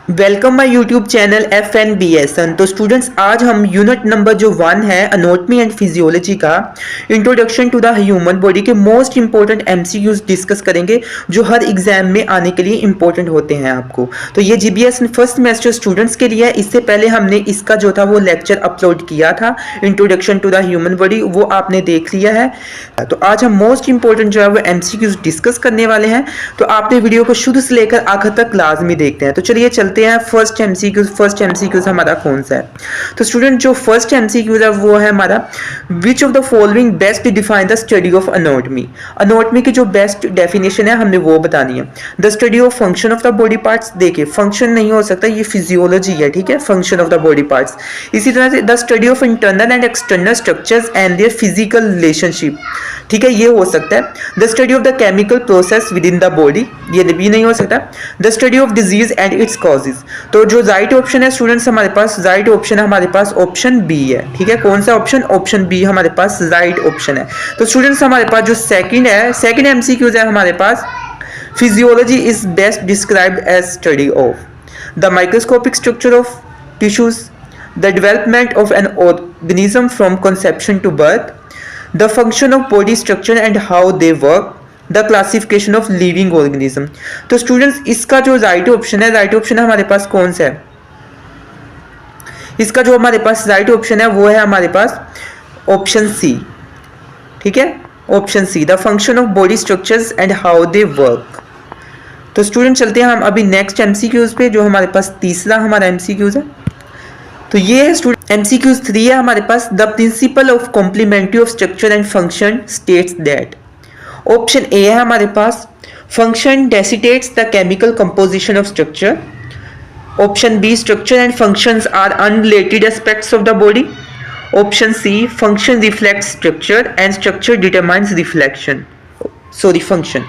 Welcome my YouTube channel FNBSN। तो students आज हम यूनिट नंबर जो 1 है एनाटॉमी एंड फिजियोलॉजी का introduction to the human body के मोस्ट इंपॉर्टेंट MCQs डिस्कस करेंगे जो हर एग्जाम में आने के लिए इंपॉर्टेंट होते हैं आपको। तो ये GBS फर्स्ट सेमेस्टर स्टूडेंट्स के लिए है। इससे पहले हमने इसका जो था वो लेक्चर अपलोड किया था introduction to the human body, वो आपने देख लिया है। तो आज हम मोस्ट इंपॉर्टेंट जो है वो MCQs डिस्कस करने वाले हैं। तो आपने वीडियो को शुरू से लेकर आखिर तक लाजमी देखते हैं। तो चलिए चलते हैं फर्स्ट एमसीक्यूज हमारा कौन सा है। तो स्टूडेंट जो फर्स्ट एमसीक्यूज है वो है हमारा which of the following best define the study of anatomy. Anatomy की जो बेस्ट डेफिनेशन है हमने वो बतानी है। The study of function of the body parts, देखिए फंक्शन नहीं हो सकता, ये फिजियोलॉजी है, ठीक है, function of the body parts. इसी तरह से the study of internal and external structures and their physical relationship, ठीक है, ये हो सकता है। The study of the chemical process with in the body, ये भी नहीं हो सकता। The study of disease and its causes. तो जो राइट ऑप्शन है स्टूडेंट्स हमारे पास, राइट ऑप्शन है हमारे पास ऑप्शन बी है, ठीक है। कौन सा ऑप्शन? ऑप्शन बी हमारे पास राइट ऑप्शन है। तो स्टूडेंट्स हमारे पास जो सेकंड है, सेकंड एमसीक्यूज है हमारे पास, physiology is best described as study of the microscopic structure of tissues, the development of an organism from conception to birth, the function of body structure and how they work, the classification of living organism। तो students इसका जो right option है, right option हमारे पास कौन सा है? इसका जो हमारे पास राइट ऑप्शन है वो है हमारे पास ऑप्शन सी, ठीक है, option C, the function of body structures and how they work. तो स्टूडेंट चलते हैं हम अभी नेक्स्ट एमसीक्यूज पे, जो हमारे पास तीसरा हमारा एमसीक्यूज है। तो ये है स्टूडेंट MCQs 3 है हमारे पास। The principle of complementary of structure and function states that. Option A है हमारे पास function dictates the chemical composition of structure. Option B structure and functions are unrelated aspects of the body. Option C function reflects structure and structure determines reflection, sorry function.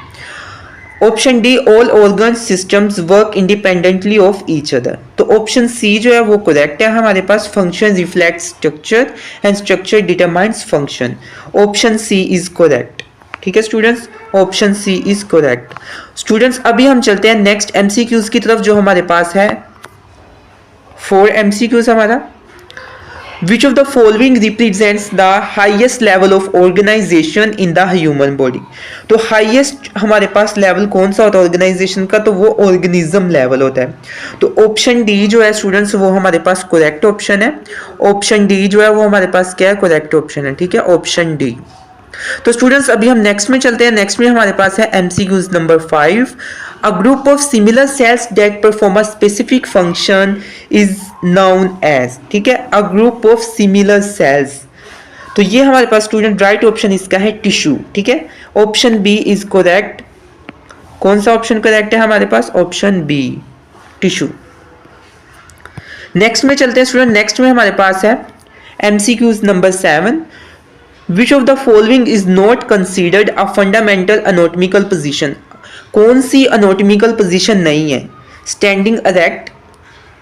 Option D all organ systems work independently of each other. तो option C जो है वो correct है हमारे पास, function reflect structure and structure determines function. Option C is correct, ठीक है students, option C is correct. Students अभी हम चलते हैं नेक्स्ट एमसीक्यूज की तरफ, जो हमारे पास है 4 एमसीक्यूज हमारा। Which of the following represents the highest level of organization in the human body? तो highest हमारे पास लेवल कौन सा होता है ऑर्गेनाइजेशन का? तो वो ऑर्गेनिज्म लेवल होता है। तो ऑप्शन डी जो है स्टूडेंट्स वो हमारे पास करेक्ट ऑप्शन है। ऑप्शन डी जो है वो हमारे पास क्या है? करेक्ट ऑप्शन है, ठीक है, ऑप्शन डी। तो स्टूडेंट्स अभी हम नेक्स्ट में चलते हैं। नेक्स्ट में हमारे पास है MCQs number 5। A group of similar cells that perform a specific function is known as, ठीक है, a group of similar cells। तो ये हमारे पास स्टूडेंट राइट ऑप्शन इसका है टिश्यू, ठीक है, ऑप्शन बी इज करेक्ट। कौन सा ऑप्शन करेक्ट है हमारे पास? Option B, tissue. नेक्स्ट में चलते हैं स्टूडेंट। नेक्स्ट में हमारे पास है MCQs number 7। Which of the following is not considered a fundamental anatomical position? कौन सी anatomical position नहीं है? Standing erect,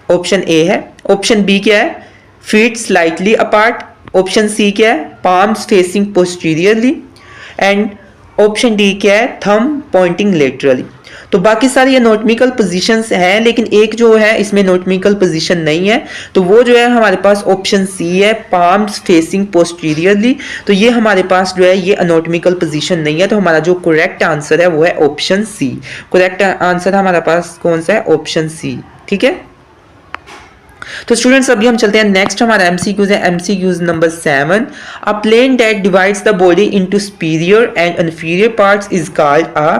ऑप्शन ए है। ऑप्शन बी क्या है? Feet slightly apart। Option C क्या है? Palms facing posteriorly। And option D क्या है? Thumb pointing laterally। तो बाकी सारी एनाटॉमिकल पोजीशंस हैं, लेकिन एक जो है इसमें एनाटॉमिकल पोजीशन नहीं है, तो वो जो है हमारे पास ऑप्शन सी है, पाम्स फेसिंग पोस्टीरियरली। तो ये हमारे पास जो है ये एनाटॉमिकल पोजीशन नहीं है। तो हमारा जो करेक्ट आंसर है वो है ऑप्शन सी। करेक्ट आंसर हमारा पास कौन सा है? ऑप्शन सी, ठीक है। तो स्टूडेंट्स अभी हम चलते हैं नेक्स्ट, हमारा MCQs है MCQs number 7। A plane that divides the body into superior and inferior parts is called a.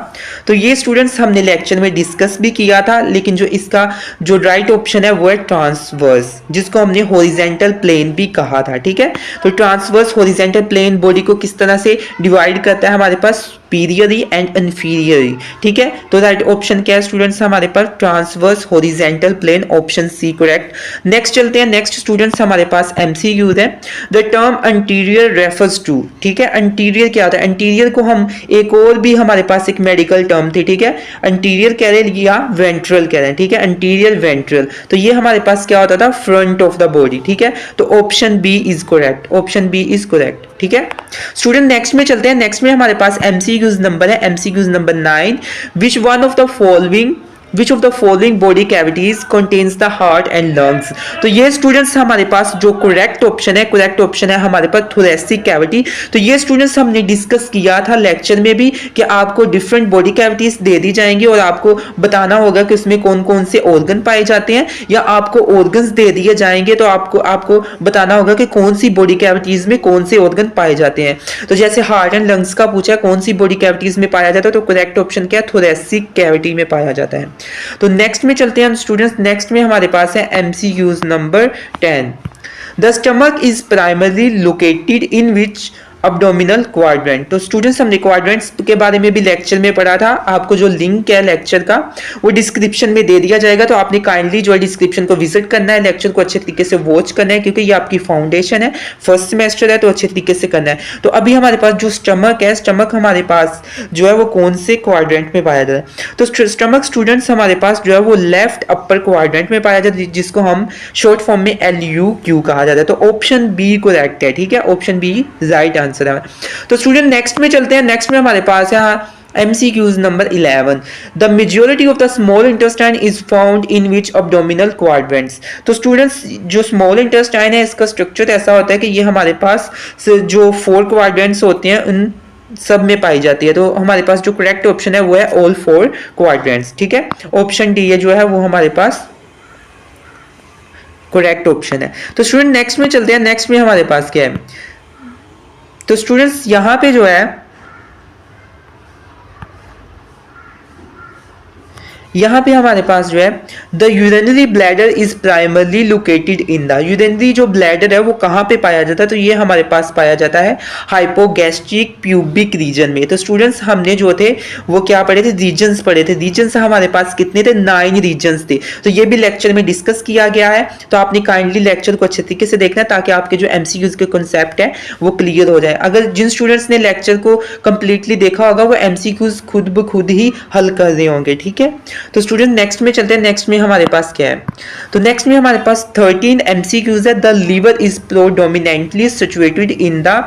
तो ये स्टूडेंट्स हमने लेक्चर में डिस्कस भी किया था, लेकिन जो इसका जो राइट ऑप्शन है वो है ट्रांसवर्स, जिसको हमने हॉरिजॉन्टल प्लेन भी कहा था, ठीक है। तो ट्रांसवर्स हॉरिजॉन्टल प्लेन बॉडी को किस तरह से डिवाइड करता है? हमारे पास सुपीरियरी एंड इन्फीरियरी, ठीक है। तो राइट ऑप्शन क्या है स्टूडेंट्स हमारे पास? Transverse horizontal plane, option C correct. Next चलते हैं। नेक्स्ट स्टूडेंट्स हमारे पास MCQs है। The term anterior refers to, ठीक है, अंटीरियर क्या होता है? अंटीरियर को हम एक और भी हमारे पास एक मेडिकल टर्म थी, ठीक है, अंटीरियर कह रहे हैं या वेंट्रल कह रहे हैं, ठीक है, अंटीरियर वेंट्रल। तो ये हमारे पास क्या होता था? फ्रंट ऑफ द बॉडी, ठीक है। तो option B is correct, option B is correct, ठीक है स्टूडेंट। नेक्स्ट में चलते हैं। नेक्स्ट में हमारे पास MCQs नंबर है MCQs number 9। Which one of the following which of the following body cavities contains the heart and lungs. तो ये स्टूडेंट्स हमारे पास जो करेक्ट ऑप्शन है हमारे पास थोरेसिक कैविटी। तो ये स्टूडेंट्स हमने डिस्कस किया था लेक्चर में भी कि आपको डिफरेंट बॉडी कैविटीज दे दी जाएंगी और आपको बताना होगा कि उसमें कौन कौन से ऑर्गन पाए जाते हैं, या आपको ऑर्गन्स दे दिए जाएंगे तो आपको बताना होगा कि कौन सी बॉडी कैविटीज में कौन से ऑर्गन पाए जाते हैं। तो जैसे हार्ट एंड लंग्स का पूछा कौन सी बॉडी कैविटीज में पाया जाता है, तो करेक्ट ऑप्शन क्या है, थोरेसिक कैविटी में पाया जाता है। तो नेक्स्ट में चलते हैं हम स्टूडेंट्स। नेक्स्ट में हमारे पास है MCQs number 10। The stomach is primarily located in which abdominal quadrant. तो स्टूडेंट्स हमने क्वाड्रेंट्स के बारे में भी लेक्चर में पढ़ा था। आपको जो लिंक है लेक्चर का वो डिस्क्रिप्शन में दे दिया जाएगा, तो आपने काइंडली जो है डिस्क्रिप्शन को विजिट करना है, लेक्चर को अच्छे तरीके से वॉच करना है, क्योंकि ये आपकी फाउंडेशन है, फर्स्ट सेमेस्टर है, तो अच्छे तरीके से करना है। तो अभी हमारे पास जो स्टमक है, स्टमक हमारे पास जो है वो कौन से क्वाड्रेंट में पाया जाता है, तो स्टमक स्टूडेंट्स हमारे पास जो है वो लेफ्ट अपर क्वाड्रेंट में पाया जाता है, जिसको हम शॉर्ट फॉर्म में LUQ कहा जाता है। तो ऑप्शन बी करेक्ट है, ठीक है, ऑप्शन बी राइट आंसर है। तो स्टूडेंट नेक्स्ट में चलते हैं। नेक्स्ट में हमारे पास है MCQs number 11। The majority of the small intestine is found in which abdominal quadrants. तो स्टूडेंट्स जो स्मॉल इंटेस्टाइन है इसका स्ट्रक्चर ऐसा होता है कि ये हमारे पास जो 4 क्वाड्रेंट्स होते हैं उन सब में पाई जाती है। तो हमारे पास जो करेक्ट ऑप्शन है वो है ऑल 4 क्वाड्रेंट्स, ठीक है, ऑप्शन डी है जो है वो हमारे पास करेक्ट ऑप्शन है। तो स्टूडेंट नेक्स्ट में चलते हैं। नेक्स्ट में हमारे पास क्या है, तो स्टूडेंट्स यहां पे जो है यहाँ पे हमारे पास जो है the urinary bladder is primarily located in the, urinary जो ब्लैडर है वो कहाँ पे पाया जाता है, तो ये हमारे पास पाया जाता है हाइपोगैस्ट्रिक प्यूबिक रीजन में। तो स्टूडेंट्स हमने जो थे वो क्या पढ़े थे, रीजन्स पढ़े थे। रीजन्स हमारे पास कितने थे, 9 रीजन्स थे। तो ये भी लेक्चर में डिस्कस किया गया है, तो आपने काइंडली लेक्चर को अच्छे तरीके से देखना है ताकि आपके जो MCQs के कॉन्सेप्ट है वो क्लियर हो जाए। अगर जिन स्टूडेंट्स ने लेक्चर को कंप्लीटली देखा होगा वो MCQs खुद ब खुद ही हल कर रहे होंगे, ठीक है। तो स्टूडेंट नेक्स्ट में चलते हैं। नेक्स्ट में हमारे पास क्या है, तो नेक्स्ट में हमारे पास 13 MCQs है। The liver is predominantly situated in the,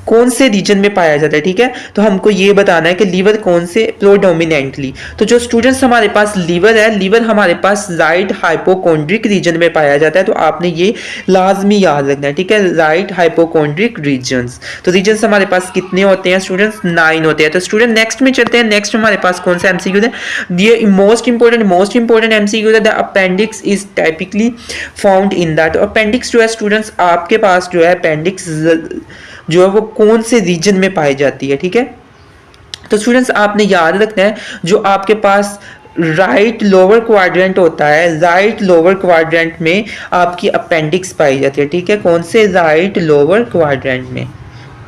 कौन से रीजन में पाया जाता है, ठीक है। तो हमको ये बताना है कि लीवर कौन से प्रोडोमिनेंटली, तो जो स्टूडेंट्स हमारे पास लीवर है, लीवर हमारे पास राइट हाइपोकॉन्ड्रिक रीजन में पाया जाता है। तो आपने ये लाजमी याद रखना है, ठीक है, राइट हाइपोकॉन्ड्रिक रीजन्स। तो रीजन्स हमारे पास कितने होते हैं स्टूडेंट्स, 9 होते हैं। तो स्टूडेंट नेक्स्ट में चलते हैं। नेक्स्ट हमारे पास कौन सा MCQ है, ये मोस्ट इंपोर्टेंट MCQ है। The appendix is typically found in that. Appendix जो है स्टूडेंट्स आपके पास जो है अपेंडिक्स जो है वो कौन से रीजन में पाई जाती है, ठीक है। तो स्टूडेंट्स आपने याद रखना है जो आपके पास राइट लोअर क्वाड्रेंट होता है, राइट लोअर क्वाड्रेंट में आपकी अपेंडिक्स पाई जाती है, ठीक है, कौन से, राइट लोअर क्वाड्रेंट में।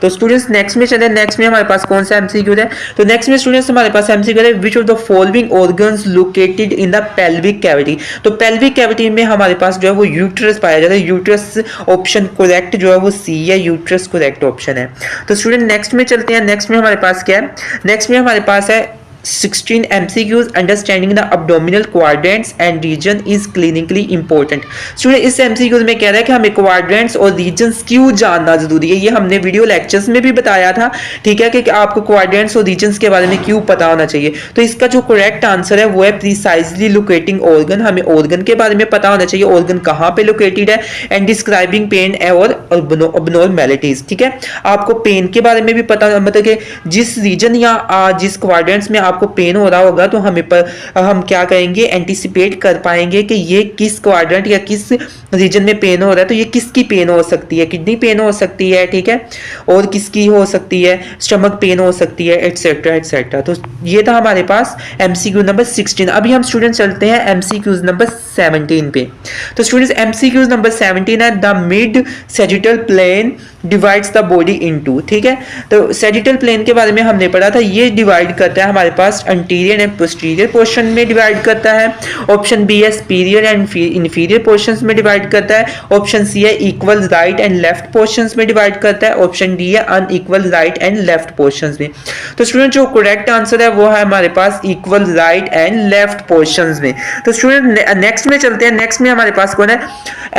तो स्टूडेंट्स नेक्स्ट में चले। नेक्स्ट में हमारे पास कौन सा MCQ है, तो नेक्स्ट में स्टूडेंट्स हमारे पास MCQ है which of the following organs located in the pelvic cavity. तो पेल्विक कैविटी में हमारे पास जो है वो यूट्रस पाया जाता है। यूट्रस ऑप्शन करेक्ट जो है वो C है, यूट्रस करेक्ट ऑप्शन है। तो स्टूडेंट नेक्स्ट में चलते हैं। नेक्स्ट में हमारे पास क्या है, नेक्स्ट में हमारे पास है 16 MCQs understanding the abdominal quadrants and region is clinically important. Student इस MCQs में कह रहा है कि हमें क्वाड्रेंट्स और रीजन्स क्यों जानना जरूरी है। ये हमने वीडियो लेक्चर्स में भी बताया था, ठीक है, कि आपको क्वाड्रेंट्स और रीजन्स के बारे में क्यों पता होना चाहिए। तो इसका जो करेक्ट आंसर है वो है प्रिसाइजली लोकेटिंग ऑर्गन। हमें ऑर्गन के बारे में पता होना चाहिए, ऑर्गन कहाँ पे लोकेटेड है, एंड डिस्क्राइबिंग पेन और अबनॉर्मैलिटीज, ठीक है। आपको पेन के बारे में भी पता, मतलब कि जिस रीजन या जिस क्वाड्रेंट्स में आपको पेन हो रहा होगा तो हम क्या करेंगे, एंटिसिपेट कर पाएंगे कि ये किस क्वाड्रेंट या किस रीजन में पेन हो रहा है। तो ये किसकी पेन हो सकती है, किडनी पेन हो सकती है, ठीक है, और किसकी हो सकती है, स्टमक पेन हो सकती है, एटसेट्रा एटसेट्रा। तो ये था हमारे पास MCQ नंबर 16। अभी हम स्टूडेंट चलते हैं MCQ नंबर 17 पे। तो स्टूडेंट्स MCQ नंबर 17 है the mid sagittal plane divides the body into, ठीक है। तो सैजिटल प्लेन के बारे में हमने पढ़ा था, ये डिवाइड करता है हमारे पास अंटीरियर एंड पोस्टीरियर पोर्शन में डिवाइड करता है। ऑप्शन बी है सुपीरियर एंड इंफीरियर पोर्शंस में डिवाइड करता है। ऑप्शन सी है equal right and left portions में डिवाइड करता है। ऑप्शन डी है unequal right and left portions में। तो स्टूडेंट जो करेक्ट आंसर है वो है हमारे पास equal right and left portions में। तो स्टूडेंट नेक्स्ट में चलते हैं। नेक्स्ट में हमारे पास कौन है,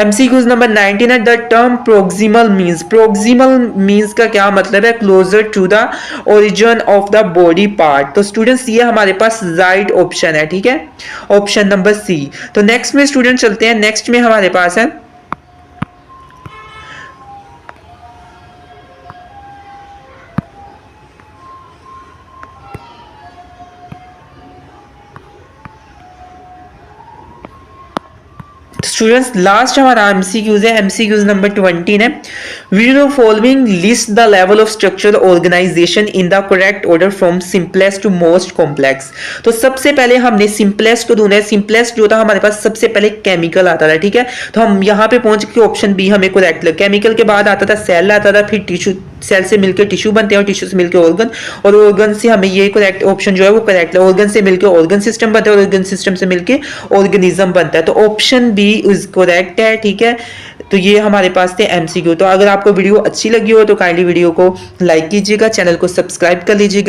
MCQ नंबर 19 है the term proximal means. Proximal means का क्या मतलब है, closer to the origin of the body part. तो स्टूडेंट स्टूडेंट्स ये हमारे पास राइट ऑप्शन है, ठीक है, ऑप्शन नंबर सी। तो नेक्स्ट में स्टूडेंट चलते हैं, नेक्स्ट में हमारे पास है स्टूडेंट्स लास्ट हमारा एमसीक्यूज है, एमसीक्यूज नंबर 20 है। We know following list the level of structural organisation in the correct order from simplest to most complex. तो सबसे पहले हमने सिंपलेस्ट को ढूंढा है। सिंपलेस्ट जो था हमारे पास सबसे पहले केमिकल आता था, ठीक है, तो हम यहाँ पे पहुंच के ऑप्शन बी हमें करेक्ट लगा। केमिकल के बाद आता था सेल आता था, फिर टिश्यू, सेल से मिलकर टिश्यू बनते हैं और टिश्यू से मिलकर ऑर्गन, और ऑर्गन से हमें ये करेक्ट ऑप्शन जो है वो करेक्ट है। ऑर्गन से मिलकर ऑर्गन सिस्टम बनता है और ऑर्गन सिस्टम से मिलकर ऑर्गेनिज्म बनता है। तो ऑप्शन बी इज करेक्ट है, ठीक है। तो ये हमारे पास थे एमसीक्यू। तो अगर आपको वीडियो अच्छी लगी हो तो काइंडली वीडियो को लाइक कीजिएगा, चैनल को सब्सक्राइब कर लीजिएगा।